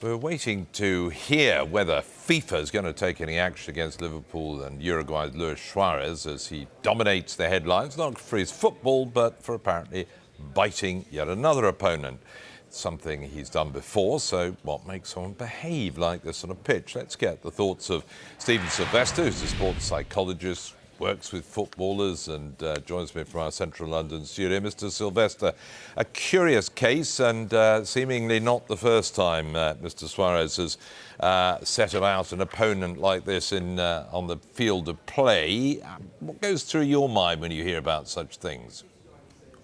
We're waiting to hear whether FIFA is going to take any action against Liverpool and Uruguay's Luis Suarez as he dominates the headlines, not for his football, but for apparently biting yet another opponent. It's something he's done before, so what makes someone behave like this on a pitch? Let's get the thoughts of Sylvester, who's a sports psychologist, works with footballers and joins me from our central London studio. Mr. Sylvester, a curious case and seemingly not the first time Mr. Suarez has set about an opponent like this on the field of play. What goes through your mind when you hear about such things?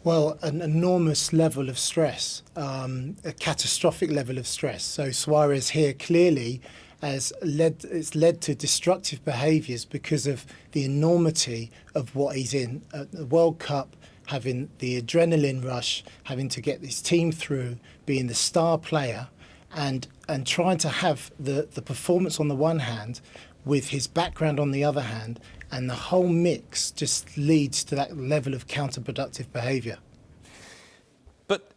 Well, an enormous level of stress, a catastrophic level of stress. So Suarez here clearly it's led to destructive behaviours because of the enormity of what he's in. At the World Cup, having the adrenaline rush, having to get his team through, being the star player, and trying to have the performance on the one hand with his background on the other hand, and the whole mix just leads to that level of counterproductive behaviour. But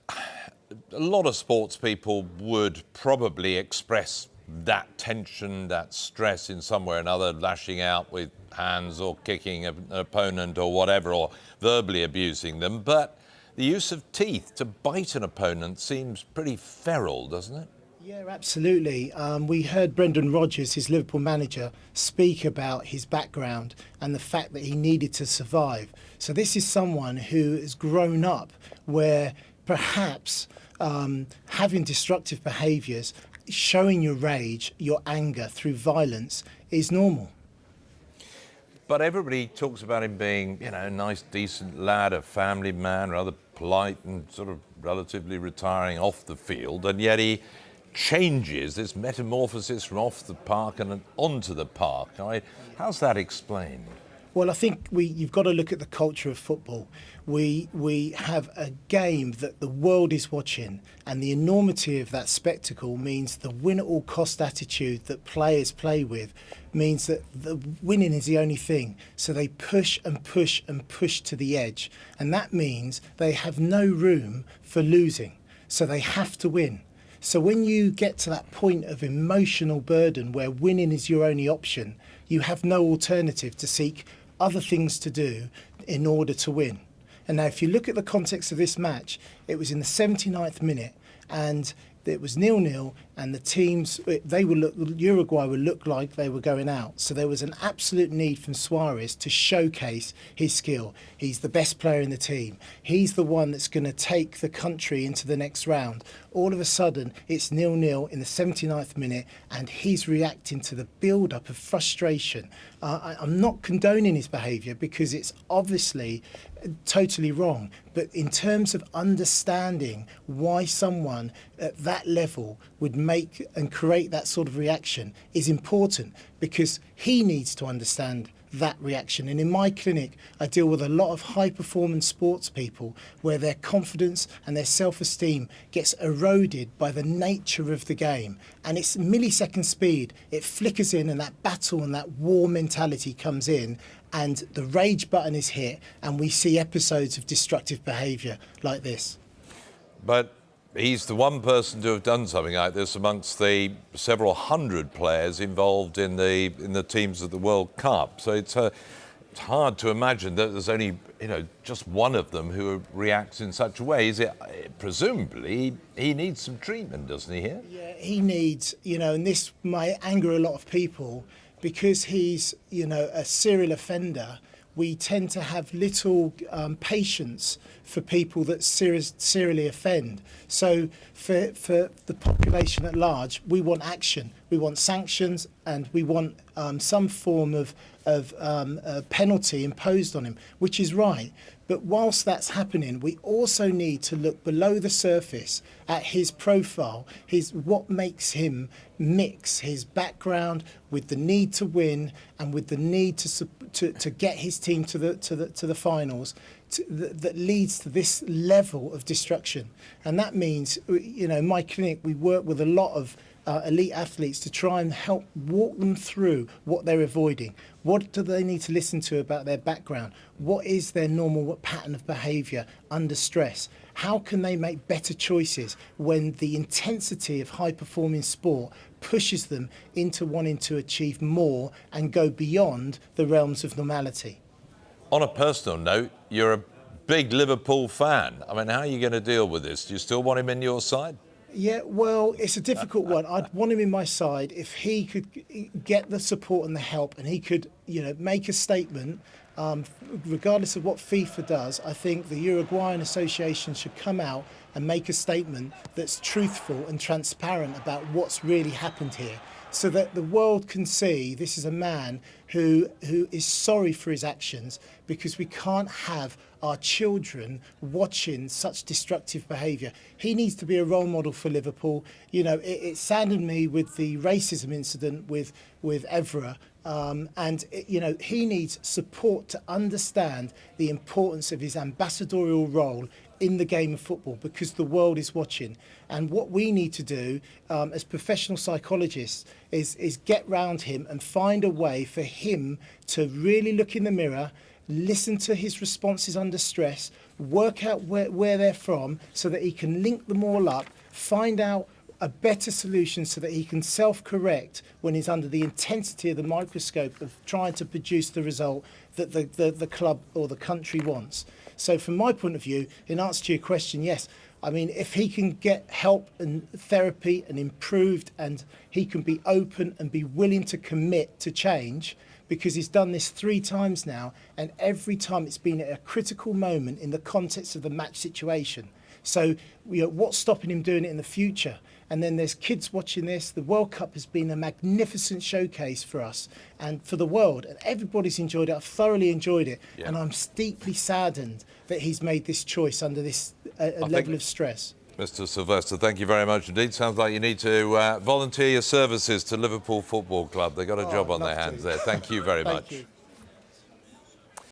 a lot of sports people would probably express that tension, that stress in some way or another, lashing out with hands or kicking an opponent or whatever, or verbally abusing them. But the use of teeth to bite an opponent seems pretty feral, doesn't it? Yeah, absolutely. We heard Brendan Rodgers, his Liverpool manager, speak about his background and the fact that he needed to survive. So this is someone who has grown up where perhaps having destructive behaviours, showing your rage, your anger through violence is normal. But everybody talks about him being, a nice, decent lad, a family man, rather polite and sort of relatively retiring off the field, and yet he changes, this metamorphosis from off the park and onto the park. How's that explained? Well, I think you've got to look at the culture of football. We have a game that the world is watching, and the enormity of that spectacle means the win-at-all-cost attitude that players play with means that the winning is the only thing. So they push and push and push to the edge, and that means they have no room for losing. So they have to win. So when you get to that point of emotional burden where winning is your only option, you have no alternative to seek other things to do in order to win. And now if you look at the context of this match, it was in the 79th minute and it was 0-0, and the teams, Uruguay would look like they were going out. So there was an absolute need from Suarez to showcase his skill. He's the best player in the team. He's the one that's going to take the country into the next round. All of a sudden, it's 0-0 in the 79th minute, and he's reacting to the build-up of frustration. I'm not condoning his behaviour because it's obviously totally wrong. But in terms of understanding why someone at that level would make and create that sort of reaction is important, because he needs to understand that reaction. And in my clinic, I deal with a lot of high-performance sports people where their confidence and their self-esteem gets eroded by the nature of the game. And it's millisecond speed. It flickers in, and that battle and that war mentality comes in, and the rage button is hit, and we see episodes of destructive behaviour like this. But he's the one person to have done something like this amongst the several hundred players involved in the teams of the World Cup. So it's hard to imagine that there's only just one of them who reacts in such a way. Is it presumably he needs some treatment, doesn't he? Here? Yeah, he needs, and this might anger a lot of people because he's a serial offender. We tend to have little patience for people that serially offend. So for the population at large, we want action, we want sanctions, and we want some form of penalty imposed on him, which is right. But whilst that's happening, we also need to look below the surface at his profile, what makes him mix his background with the need to win and with the need to get his team to the finals, that leads to this level of destruction. And that means, in my clinic, we work with a lot of elite athletes to try and help walk them through what they're avoiding. What do they need to listen to about their background? What is their normal pattern of behaviour under stress? how can they make better choices when the intensity of high-performing sport pushes them into wanting to achieve more and go beyond the realms of normality. On a personal note, you're a big Liverpool fan. I mean, how are you going to deal with this? Do you still want him in your side? Yeah, well, it's a difficult one. I'd want him in my side if he could get the support and the help, and he could, make a statement. Regardless of what FIFA does, I think the Uruguayan Association should come out and make a statement that's truthful and transparent about what's really happened here, so that the world can see this is a man who is sorry for his actions, because we can't have our children watching such destructive behaviour. He needs to be a role model for Liverpool. It saddened me with the racism incident with Evra. He needs support to understand the importance of his ambassadorial role in the game of football, because the world is watching. And what we need to do as professional psychologists is get round him and find a way for him to really look in the mirror, listen to his responses under stress, work out where they're from so that he can link them all up, find out a better solution so that he can self-correct when he's under the intensity of the microscope of trying to produce the result that the club or the country wants. So from my point of view, in answer to your question, yes. I mean, if he can get help and therapy and improved, and he can be open and be willing to commit to change, because he's done this 3 times now, and every time it's been at a critical moment in the context of the match situation. So, what's stopping him doing it in the future? And then there's kids watching this. The World Cup has been a magnificent showcase for us and for the world, and everybody's enjoyed it. I've thoroughly enjoyed it, and I'm deeply saddened that he's made this choice under this level of stress. Mr. Sylvester, thank you very much indeed. Sounds like you need to volunteer your services to Liverpool Football Club. They've got a job on their hands there. Thank you very much. Thank you.